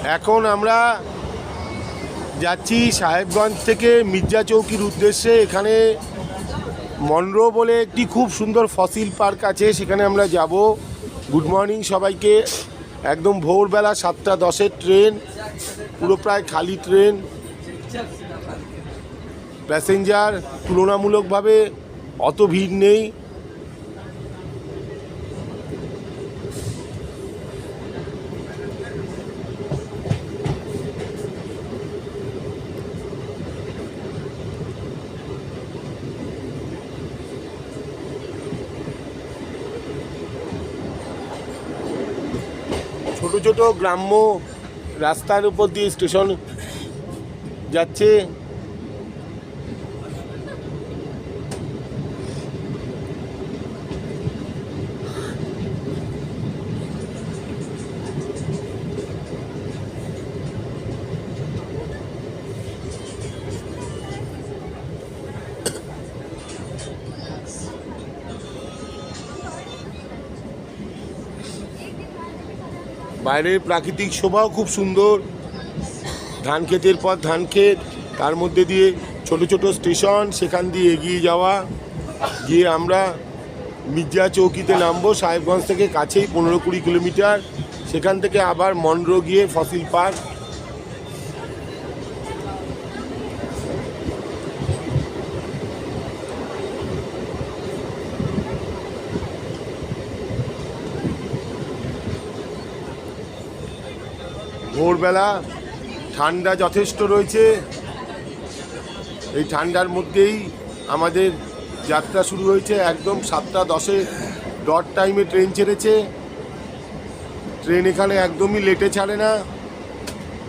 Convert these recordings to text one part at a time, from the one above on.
এখন আমরা যাচ্ছি সাহেবগঞ্জ থেকে মির্জা চৌকির উদ্দেশ্যে। এখানে মনরো বলে একটি খুব সুন্দর ফসিল পার্ক আছে, সেখানে আমরা যাব। গুড মর্নিং সবাইকে। একদম ভোরবেলা 7:10 ট্রেন, পুরো প্রায় খালি ট্রেন। প্যাসেঞ্জার তুলনামূলকভাবে অত ভিড় নেই। ছোট ছোট গ্রাম্য রাস্তার উপর দিয়ে স্টেশন যাচ্ছে। বাইরের প্রাকৃতিক শোভাও খুব সুন্দর। ধান ক্ষেতের পর ধান ক্ষেত, তার মধ্যে দিয়ে ছোট ছোট স্টেশন, সেখান দিয়ে এগিয়ে যাওয়া। গিয়ে আমরা মির্জা চৌকিতে নামবো। সাহেবগঞ্জ থেকে কাছেই 15-20 কিলোমিটার। সেখান থেকে আবার মনরো গিয়ে ফসিল পার্ক। ভোরবেলা ঠান্ডা যথেষ্ট রয়েছে। এই ঠান্ডার মধ্যেই আমাদের যাত্রা শুরু হয়েছে। একদম 7:10 ডট টাইমে ট্রেন ছেড়েছে। ট্রেন এখানে একদমই লেটে ছাড়ে না।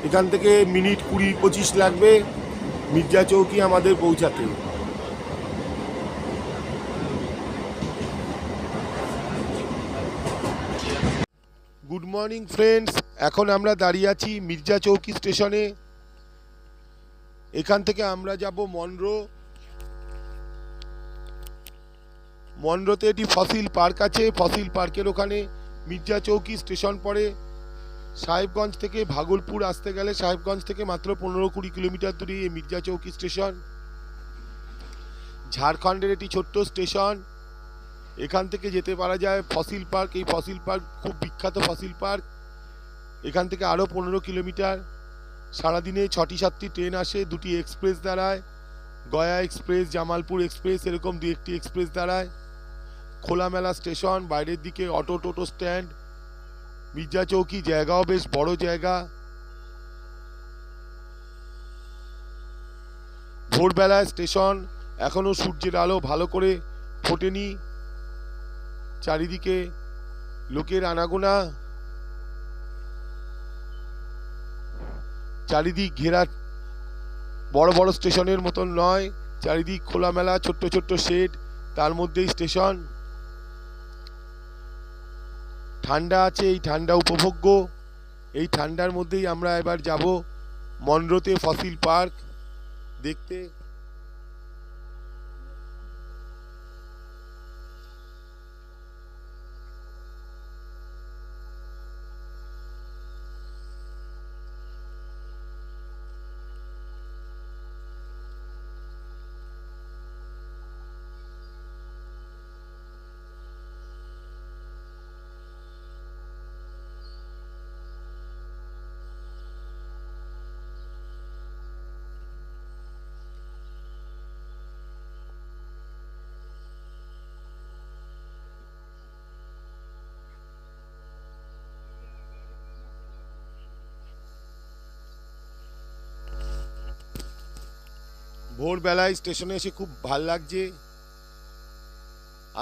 এখান থেকে মিনিট 20-25 লাগবে মির্জা চৌকি আমাদের পৌঁছাতে। Good morning friends. এখন আমরা দাঁড়িয়ে আছি মির্জা চৌকি স্টেশনে। এখান থেকে আমরা যাব মনরো। মনরোতে একটি ফসিল পার্ক আছে। ফসিল পার্কের ওখানে মির্জা চৌকি স্টেশন পড়ে। সাহেবগঞ্জ থেকে ভাগলপুর আসতে গেলে সাহেবগঞ্জ থেকে মাত্র 15-20 কিলোমিটার দূরে এই মির্জা চৌকি স্টেশন। ঝাড়খণ্ডের একটি ছোট্ট স্টেশন। এখান থেকে যেতে পারা যায় ফসিল পার্ক। এই ফসিল পার্ক খুব বিখ্যাত ফসিল পার্ক। এখান থেকে আরও 15 কিলোমিটার। সারাদিনে 6টি-7টি ট্রেন আসে, 2টি এক্সপ্রেস দাঁড়ায়। গয়া এক্সপ্রেস, জামালপুর এক্সপ্রেস, এরকম 2-1টি এক্সপ্রেস দাঁড়ায়। খোলামেলা স্টেশন, বাইরের দিকে অটো টোটো স্ট্যান্ড। মির্জা চৌকি জায়গাও বেশ বড় জায়গা। ভোরবেলায় স্টেশন, এখনও সূর্যের আলো ভালো করে ফোটেনি। চারিদিকে লোকের আনাগোনা। চারিদিক ঘেরা, বড় বড় স্টেশনের মতন নয়। চারিদিক খোলামেলা ছোট্ট ছোট্ট শেড, তার মধ্যেই স্টেশন। ঠান্ডা আছে, এই ঠান্ডা উপভোগ্য। এই ঠান্ডার মধ্যেই আমরা এবার যাব মনরোতে ফসিল পার্ক দেখতে। ভোরবেলায় স্টেশনে এসে খুব ভাল লাগছে।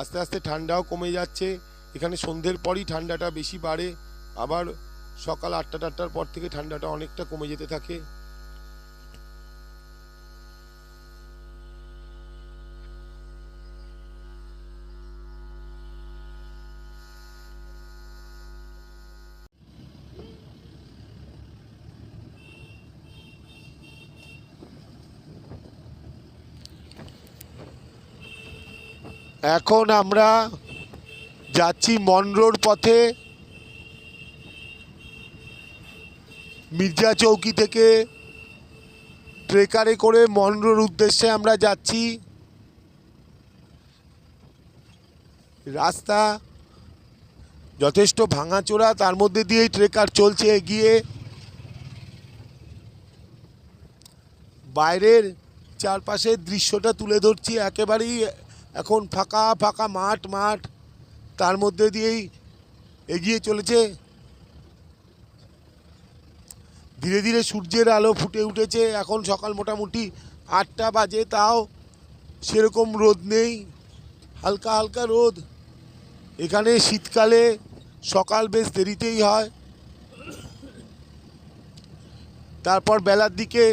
আস্তে আস্তে ঠান্ডাও কমে যাচ্ছে। এখানে সন্ধ্যের পরই ঠান্ডাটা বেশি বাড়ে, আবার সকাল 8টা-8টার পর থেকে ঠান্ডাটা অনেকটা কমে যেতে থাকে। এখন আমরা যাচ্ছি মনরোর পথে। মির্জা চৌকি থেকে ট্রেকারে করে মনরোর উদ্দেশ্যে আমরা যাচ্ছি। রাস্তা যথেষ্ট ভাঙাচোরা, তার মধ্যে দিয়েই ট্রেকার চলছে এগিয়ে। বাইরের চারপাশের দৃশ্যটা তুলে ধরছি, একেবারেই এখন ফাঁকা ফাঁকা মাঠ, তার মধ্যে দিয়েই এগিয়ে চলেছে। ধীরে ধীরে সূর্যের আলো ফুটে উঠেছে। এখন সকাল মোটামুটি 8টা বাজে, তাও সেরকম রোদ নেই, হালকা হালকা রোদ। এখানে শীতকালে সকাল বেশ দেরিতেই হয়, তারপর বেলার দিকে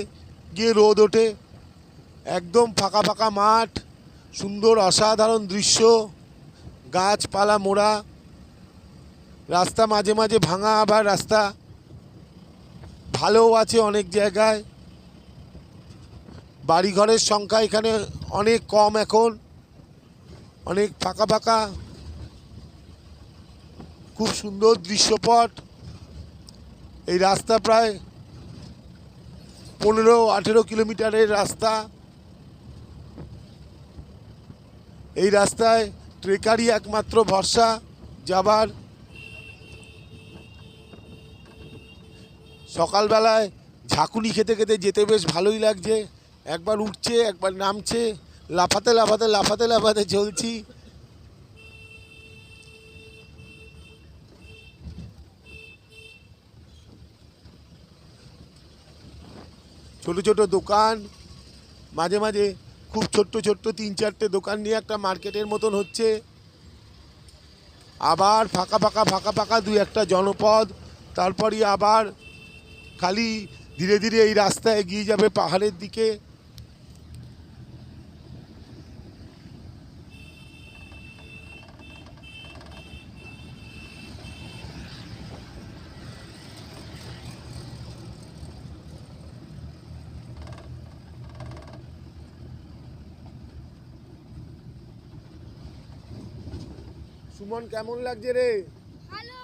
গিয়ে রোদ ওঠে। একদম ফাঁকা ফাঁকা মাঠ, সুন্দর অসাধারণ দৃশ্য, গাছপালা মোড়া রাস্তা, মাঝে মাঝে ভাঙা, আবার রাস্তা ভালোও আছে অনেক জায়গায়। বাড়িঘরের সংখ্যা এখানে অনেক কম, এখন অনেক ফাঁকা ফাঁকা, খুব সুন্দর দৃশ্যপট। এই রাস্তা প্রায় 15-18 কিলোমিটারের রাস্তা। এই রাস্তায় ট্রেকারই একমাত্র ভরসা যাবার। সকালবেলায় ঝাঁকুনি খেতে খেতে যেতে বেশ ভালোই লাগছে। একবার উঠছে, একবার নামছে, লাফাতে লাফাতে লাফাতে লাফাতে চলছি। ছোট ছোট দোকান, মাঝে মাঝে খুব ছোট্ট ছোট্ট 3-4টে দোকান নিয়ে একটা মার্কেটের মতন হচ্ছে। আবার ফাঁকা ফাঁকা ফাঁকা ফাঁকা 2-1টা জনপদ, তারপরই আবার খালি। ধীরে ধীরে এই রাস্তা এগিয়ে যাবে পাহাড়ের দিকে। সুমন, কেমন লাগছে রে? ভালো।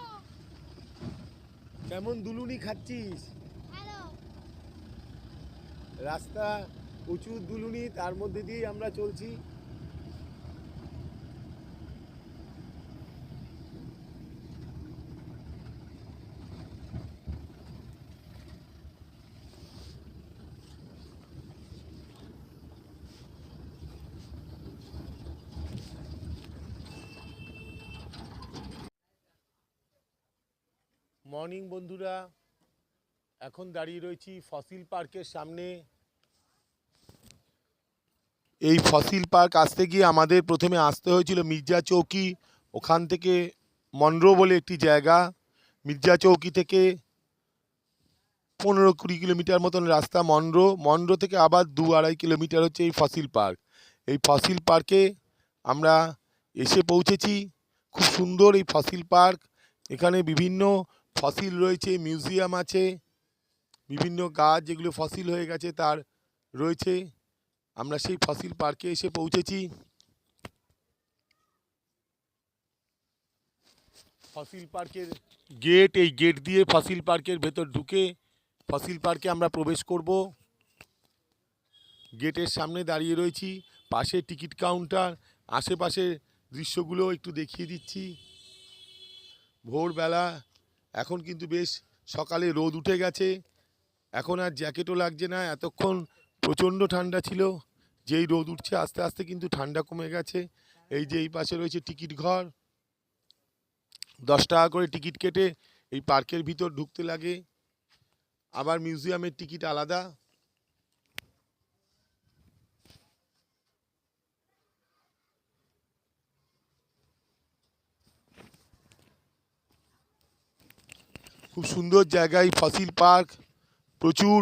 কেমন দুলুনি খাচ্ছিস? ভালো। রাস্তা প্রচুর দুলুনি, তার মধ্যে দিয়েই আমরা চলছি। মর্নিং বন্ধুরা, এখন দাঁড়িয়ে রয়েছি ফসিল পার্কের সামনে। এই ফসিল পার্ক আসতে গিয়ে আমাদের প্রথমে আসতে হয়েছিল মির্জা চৌকি। ওখান থেকে মনরো বলে একটি জায়গা, মির্জা চৌকি থেকে 15-20 কিলোমিটার মতন রাস্তা মনরো থেকে আবার 2-2.5 কিলোমিটার হচ্ছে এই ফসিল পার্ক। এই ফসিল পার্কে আমরা এসে পৌঁছেছি। খুব সুন্দর এই ফসিল পার্ক। এখানে বিভিন্ন ফসিল রয়েছে, মিউজিয়াম আছে, বিভিন্ন গাছ যেগুলো ফসিল হয়ে গেছে তার রয়েছে। আমরা সেই ফসিল পার্কে এসে পৌঁছেছি। ফসিল পার্কের গেট, এই গেট দিয়ে ফসিল পার্কের ভেতর ঢুকে ফসিল পার্কে আমরা প্রবেশ করব। গেটের সামনে দাঁড়িয়ে রয়েছি, পাশে টিকিট কাউন্টার। আশেপাশের দৃশ্যগুলো একটু দেখিয়ে দিচ্ছি। ভোরবেলা, এখন কিন্তু বেশ সকালে রোদ উঠে গেছে। এখন আর জ্যাকেটও লাগছে না, এতক্ষণ প্রচণ্ড ঠান্ডা ছিল। যেই রোদ উঠছে আস্তে আস্তে কিন্তু ঠান্ডা কমে গেছে। এই যে এই পাশে রয়েছে টিকিট ঘর, 10 টাকা করে টিকিট কেটে এই পার্কের ভিতর ঢুকতে লাগে। আবার মিউজিয়ামের টিকিট আলাদা। খুব সুন্দর জায়গায় ফসিল পার্ক, প্রচুর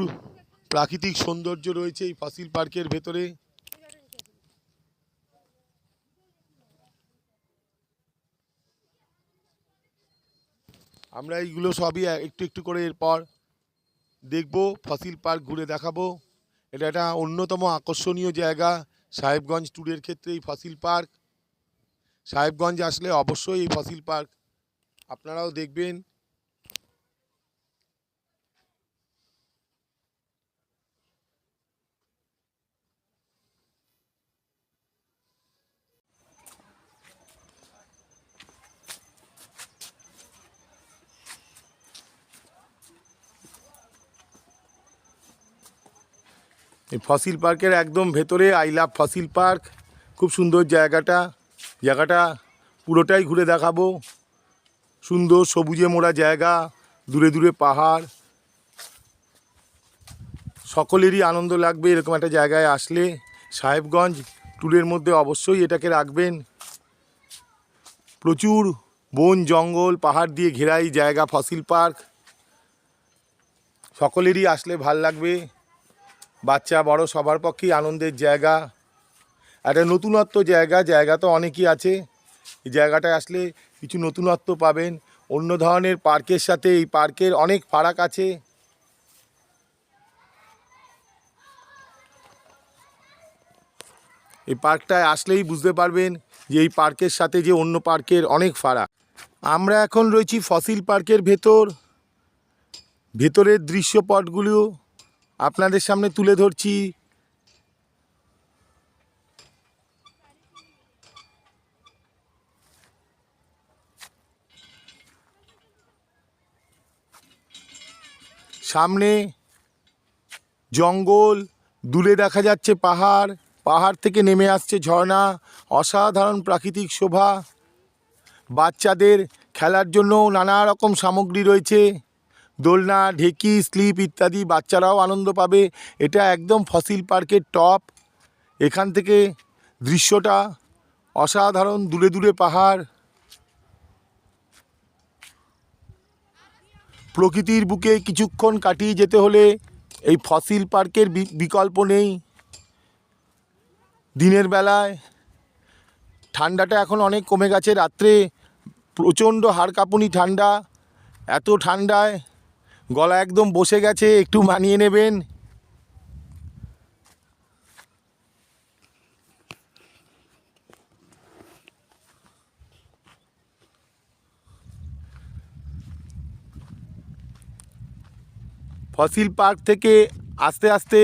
প্রাকৃতিক সৌন্দর্য রয়েছে এই ফসিল পার্কের ভেতরে। আমরা এইগুলো সবই একটু একটু করে এরপর দেখব, ফসিল পার্ক ঘুরে দেখাবো। এটা একটা অন্যতম আকর্ষণীয় জায়গা সাহেবগঞ্জ ট্যুরের ক্ষেত্রে এই ফসিল পার্ক। সাহেবগঞ্জ আসলে অবশ্যই এই ফসিল পার্ক আপনারাও দেখবেন। এই ফসিল পার্কের একদম ভেতরে আই লাভ ফসিল পার্ক। খুব সুন্দর জায়গাটা পুরোটাই ঘুরে দেখাবো। সুন্দর সবুজে মোড়া জায়গা, দূরে দূরে পাহাড়, সকলেরই আনন্দ লাগবে এরকম একটা জায়গায় আসলে। সাহেবগঞ্জ ট্যুরের মধ্যে অবশ্যই এটাকে রাখবেন। প্রচুর বন জঙ্গল পাহাড় দিয়ে ঘেরা এই জায়গা ফসিল পার্ক, সকলেরই আসলে ভাল লাগবে। বাচ্চা বড় সবার পক্ষেই আনন্দের জায়গা, একটা নতুনত্ব জায়গা তো অনেকই আছে। এই জায়গাটায় আসলে কিছু নতুনত্ব পাবেন। অন্য ধরনের পার্কের সাথে এই পার্কের অনেক ফারাক আছে। এই পার্কটায় আসলেই বুঝতে পারবেন যে এই পার্কের সাথে যে অন্য পার্কের অনেক ফারাক। আমরা এখন রয়েছি ফসিল পার্কের ভেতরের দৃশ্যপটগুলো আপনাদের সামনে তুলে ধরছি। সামনে জঙ্গল, দূরে দেখা যাচ্ছে পাহাড় থেকে নেমে আসছে ঝর্ণা, অসাধারণ প্রাকৃতিক শোভা। বাচ্চাদের খেলার জন্য নানা রকম সামগ্রী রয়েছে, দোলনা, ঢেকি, স্লিপ ইত্যাদি, বাচ্চারাও আনন্দ পাবে। এটা একদম ফসিল পার্কের টপ। এখান থেকে দৃশ্যটা অসাধারণ, দূরে দূরে পাহাড়। প্রকৃতির বুকে কিছুক্ষণ কাটিয়ে যেতে হলে এই ফসিল পার্কের বিকল্প নেই। দিনের বেলায় ঠান্ডাটা এখন অনেক কমে গেছে, রাত্রে প্রচণ্ড হাড় কাঁপুনি ঠান্ডা। এত ঠান্ডায় গলা একদম বসে গেছে, একটু মানিয়ে নেবেন। ফসিল পার্ক থেকে আস্তে আস্তে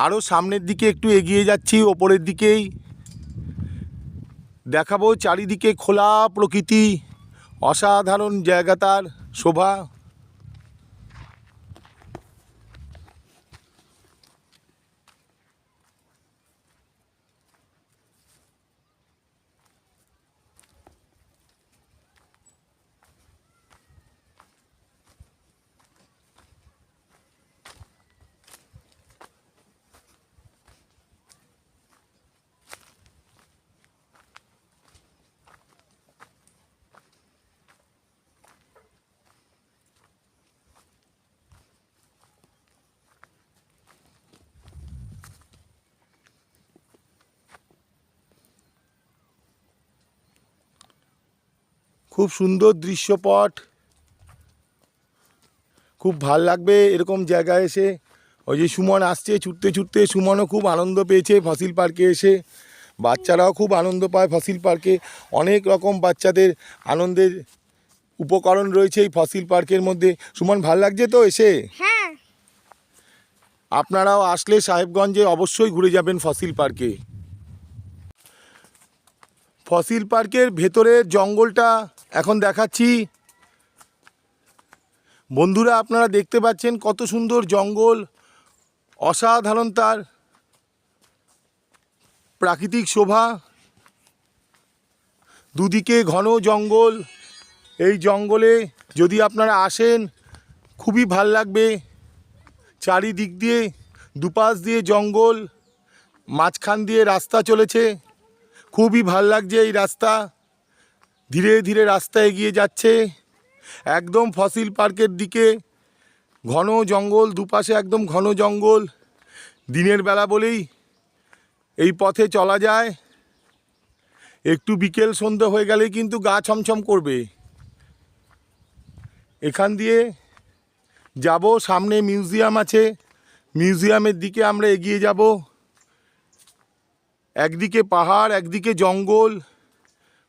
আরও সামনের দিকে একটু এগিয়ে যাচ্ছি। ওপরের দিকেই দেখাবো চারিদিকে খোলা প্রকৃতি, অসাধারণ জায়গা, তার শোভা। খুব সুন্দর দৃশ্যপট, খুব ভাল লাগবে এরকম জায়গায় এসে। ওই যে সুমন আসছে ছুটতে ছুটতে, সুমনও খুব আনন্দ পেয়েছে ফসিল পার্কে এসে। বাচ্চারাও খুব আনন্দ পায় ফসিল পার্কে। অনেক রকম বাচ্চাদের আনন্দের উপকরণ রয়েছে এই ফসিল পার্কের মধ্যে। সুমন, ভাল লাগছে তো এসে? হ্যাঁ। আপনারাও আসলে সাহেবগঞ্জে অবশ্যই ঘুরে যাবেন ফসিল পার্কে। ফসিল পার্কের ভেতরের জঙ্গলটা এখন দেখাচ্ছি। বন্ধুরা, আপনারা দেখতে পাচ্ছেন কত সুন্দর জঙ্গল, অসাধারণ তার প্রাকৃতিক শোভা। দুদিকে ঘন জঙ্গল। এই জঙ্গলে যদি আপনারা আসেন খুবই ভাল লাগবে। চারিদিক দিয়ে দুপাশ দিয়ে জঙ্গল, মাঝখান দিয়ে রাস্তা চলেছে, খুবই ভাল লাগছে এই রাস্তা। ধীরে ধীরে রাস্তা এগিয়ে যাচ্ছে একদম ফসিল পার্কের দিকে। ঘন জঙ্গল, দুপাশে একদম ঘন জঙ্গল। দিনের বেলা বলেই এই পথে চলা যায়। একটু বিকেল সন্ধ্যে হয়ে গেলেই কিন্তু গা ছমছম করবে। এখান দিয়ে যাব, সামনে মিউজিয়াম আছে, মিউজিয়ামের দিকে আমরা এগিয়ে যাব। একদিকে পাহাড়, একদিকে জঙ্গল,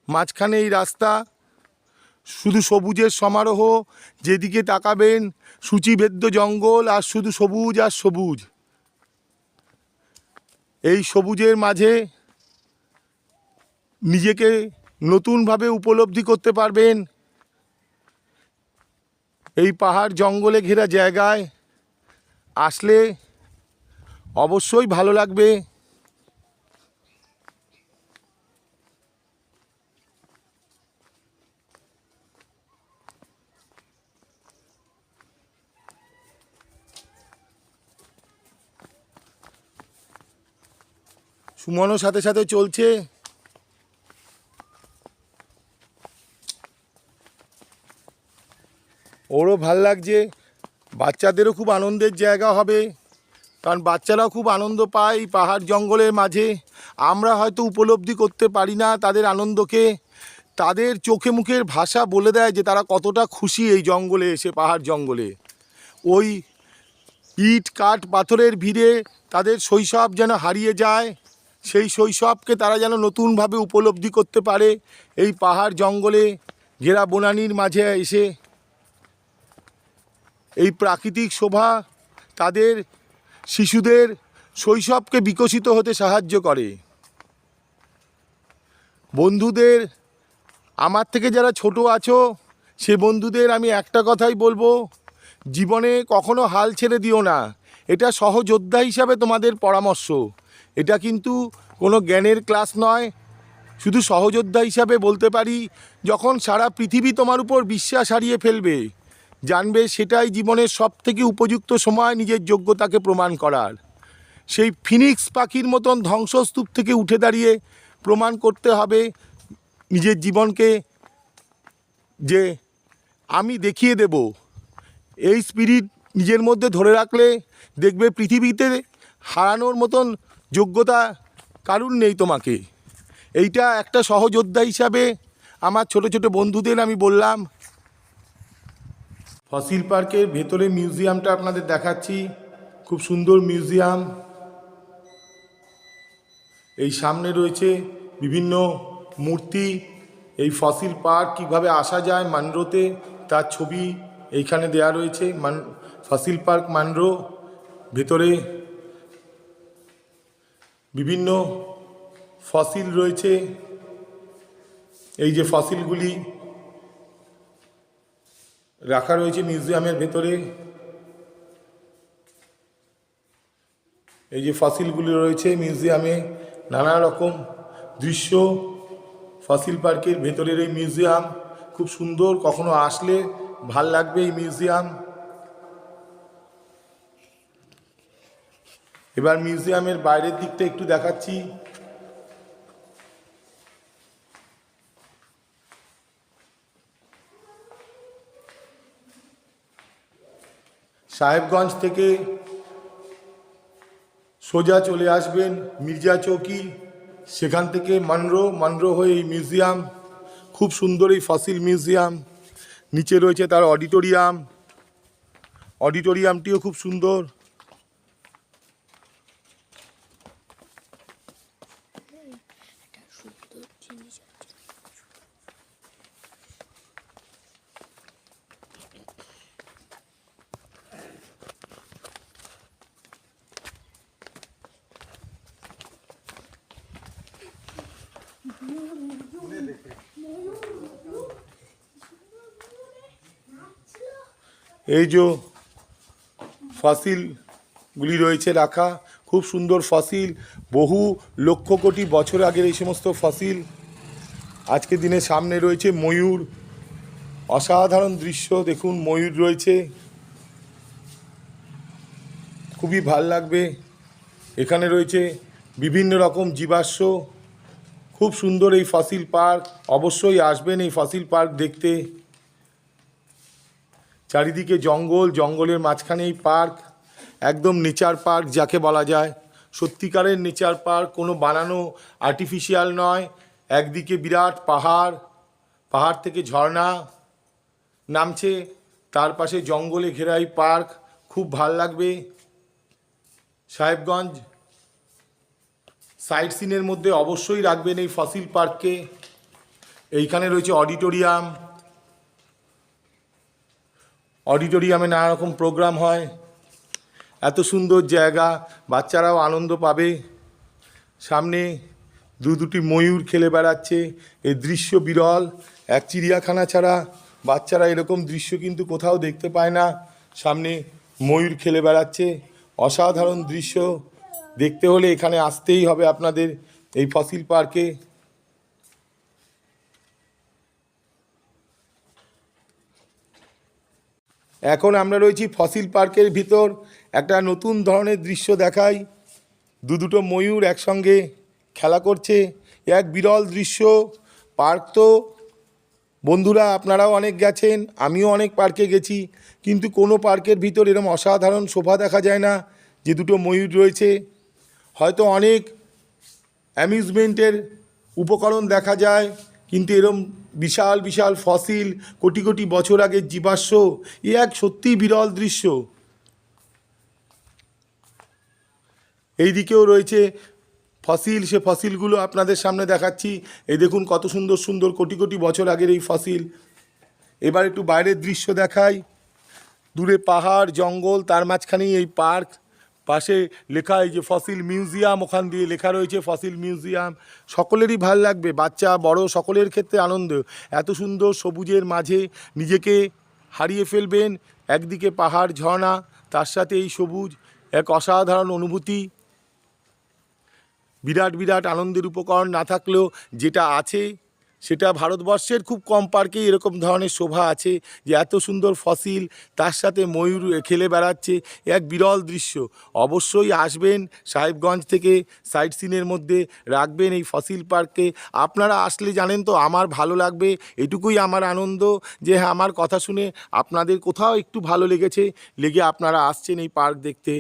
মাঝখানে এই রাস্তা, শুধু সবুজের সমারোহ। যেদিকে তাকাবেন সূচিভেদ্য জঙ্গল, আর শুধু সবুজ আর সবুজ। এই সবুজের মাঝে নিজেকে নতুনভাবে উপলব্ধি করতে পারবেন। এই পাহাড় জঙ্গলে ঘেরা জায়গায় আসলে অবশ্যই ভালো লাগবে। সুমনও সাথে সাথে চলছে। ওরও ভাল লাগছে, বাচ্চাদেরও খুব আনন্দের জায়গা হবে, কারণ বাচ্চারাও খুব আনন্দ পায় এই পাহাড় জঙ্গলের মাঝে। আমরা হয়তো উপলব্ধি করতে পারি না তাদের আনন্দকে, তাদের চোখে মুখের ভাষা বলে দেয় যে তারা কতটা খুশি এই জঙ্গলে এসে, পাহাড় জঙ্গলে। ওই ইট কাঠ পাথরের ভিড়ে তাদের শৈশব যেন হারিয়ে যায়, সেই শৈশবকে তারা যেন নতুনভাবে উপলব্ধি করতে পারে এই পাহাড় জঙ্গলে ঘেরা বনানীর মাঝে এসে। এই প্রাকৃতিক শোভা তাদের শিশুদের শৈশবকে বিকশিত হতে সাহায্য করে। বন্ধুদের, আমার থেকে যারা ছোট আছো সে বন্ধুদের আমি একটা কথাই বলবো, জীবনে কখনো হাল ছেড়ে দিও না। এটা সহযোদ্ধা হিসাবে তোমাদের পরামর্শ, এটা কিন্তু কোনো জ্ঞানের ক্লাস নয়। শুধু সহযোদ্ধা হিসাবে বলতে পারি, যখন সারা পৃথিবী তোমার উপর বিশ্বাস হারিয়ে ফেলবে, জানবে সেটাই জীবনের সবথেকে উপযুক্ত সময় নিজের যোগ্যতাকে প্রমাণ করার। সেই ফিনিক্স পাখির মতন ধ্বংসস্তূপ থেকে উঠে দাঁড়িয়ে প্রমাণ করতে হবে নিজের জীবনকে যে আমি দেখিয়ে দেব। এই স্পিরিট নিজের মধ্যে ধরে রাখলে দেখবে পৃথিবীতে হারানোর মতন যোগ্যতা কারুর নেই তোমাকে। এইটা একটা সহযোদ্ধা হিসাবে আমার ছোট ছোট বন্ধুদের আমি বললাম। ফসিল পার্কের ভেতরে মিউজিয়ামটা আপনাদের দেখাচ্ছি, খুব সুন্দর মিউজিয়াম। এই সামনে রয়েছে বিভিন্ন মূর্তি। এই ফসিল পার্ক কীভাবে আসা যায় মানরোতে তার ছবি এইখানে দেয়া রয়েছে। ফসিল পার্ক মানরো, ভেতরে বিভিন্ন ফসিল রয়েছে। এই যে ফসিলগুলি রাখা রয়েছে মিউজিয়ামের ভেতরে, এই যে ফসিলগুলি রয়েছে মিউজিয়ামে, নানা রকম দৃশ্য। ফসিল পার্কের ভেতরের এই মিউজিয়াম খুব সুন্দর, কখনো আসলে ভাল লাগবে এই মিউজিয়াম। এবার মিউজিয়ামের বাইরের দিকটা একটু দেখাচ্ছি। সাহেবগঞ্জ থেকে সোজা চলে আসবেন মির্জা চৌকি, সেখান থেকে মানরো হয়ে এই মিউজিয়াম। খুব সুন্দর এই ফসিল মিউজিয়াম। নিচে রয়েছে তার অডিটোরিয়াম, অডিটোরিয়ামটিও খুব সুন্দর। এই যে ফসিলগুলি রয়েছে রাখা, খুব সুন্দর ফসিল, বহু লক্ষ কোটি বছর আগের এই সমস্ত ফসিল। আজকের দিনে সামনে রয়েছে ময়ূর, অসাধারণ দৃশ্য। দেখুন ময়ূর রয়েছে, খুবই ভাল লাগবে। এখানে রয়েছে বিভিন্ন রকম জীবাশ্ম। খুব সুন্দর এই ফসিল পার্ক, অবশ্যই আসবেন এই ফসিল পার্ক দেখতে। চারিদিকে জঙ্গল, জঙ্গলের মাঝখানে এই পার্ক, একদম নেচার পার্ক যাকে বলা যায়, সত্যিকারের নেচার পার্ক, কোনো বানানো আর্টিফিশিয়াল নয়। একদিকে বিরাট পাহাড়, পাহাড় থেকে ঝর্ণা নামছে, তার পাশে জঙ্গলে ঘেরা এই পার্ক, খুব ভাল লাগবে। সাহেবগঞ্জ সাইট সিনের মধ্যে অবশ্যই রাখবেন এই ফসিল পার্ককে। এইখানে রয়েছে অডিটোরিয়াম, অডিটোরিয়ামে নানা রকম প্রোগ্রাম হয়। এত সুন্দর জায়গা, বাচ্চারাও আনন্দ পাবে। সামনে দুটি ময়ূর খেলে বেড়াচ্ছে, এই দৃশ্য বিরল। এক চিড়িয়াখানা ছাড়া বাচ্চারা এরকম দৃশ্য কিন্তু কোথাও দেখতে পায় না। সামনে ময়ূর খেলে বেড়াচ্ছে, অসাধারণ দৃশ্য, দেখতে হলে এখানে আসতেই হবে আপনাদের এই ফসিল পার্কে। এখন আমরা রয়েছি ফসিল পার্কের ভিতর। একটা নতুন ধরনের দৃশ্য দেখাই, দুটো ময়ূর একসঙ্গে খেলা করছে, এক বিরল দৃশ্য। পার্ক তো বন্ধুরা আপনারাও অনেক গেছেন, আমিও অনেক পার্কে গেছি, কিন্তু কোনো পার্কের ভিতর এরকম অসাধারণ শোভা দেখা যায় না যে দুটো ময়ূর রয়েছে। হয়তো অনেক অ্যামিউজমেন্টের উপকরণ দেখা যায়, কিন্তু এরম বিশাল বিশাল ফসিল, কোটি কোটি বছর আগের জীবাশ্ম, এ এক সত্যিই বিরল দৃশ্য। এই দিকেও রয়েছে ফসিল, সে ফসিলগুলো আপনাদের সামনে দেখাচ্ছি। এই দেখুন কত সুন্দর সুন্দর কোটি কোটি বছর আগের এই ফসিল। এবার একটু বাইরের দৃশ্য দেখাই। দূরে পাহাড় জঙ্গল, তার মাঝখানেই এই পার্ক। পাশে লেখা এই যে ফসিল মিউজিয়াম, ওখান দিয়ে লেখা রয়েছে ফসিল মিউজিয়াম। সকলেরই ভাল লাগবে, বাচ্চা বড় সকলের ক্ষেত্রে আনন্দ। এত সুন্দর সবুজের মাঝে নিজেকে হারিয়ে ফেলবেন। একদিকে পাহাড় ঝর্ণা, তার সাথে এই সবুজ, এক অসাধারণ অনুভূতি। বিরাট বিরাট আনন্দের উপকরণ না থাকলেও যেটা আছে সেটা ভারতবর্ষের খুব কম পার্কেই এরকম ধরনের শোভা আছে, যে এত সুন্দর ফসিল, তার সাথে ময়ূর খেলে বেড়াচ্ছে, এক বিরল দৃশ্য। অবশ্যই আসবেন সাহেবগঞ্জ থেকে সাইট সিনের মধ্যে রাখবেন এই ফসিল পার্কে। আপনারা আসলে জানেন তো আমার ভালো লাগবে, এটুকুই আমার আনন্দ যে হ্যাঁ আমার কথা শুনে আপনাদের কোথাও একটু ভালো লেগেছে, লেগে আপনারা আসছেন এই পার্ক দেখতে।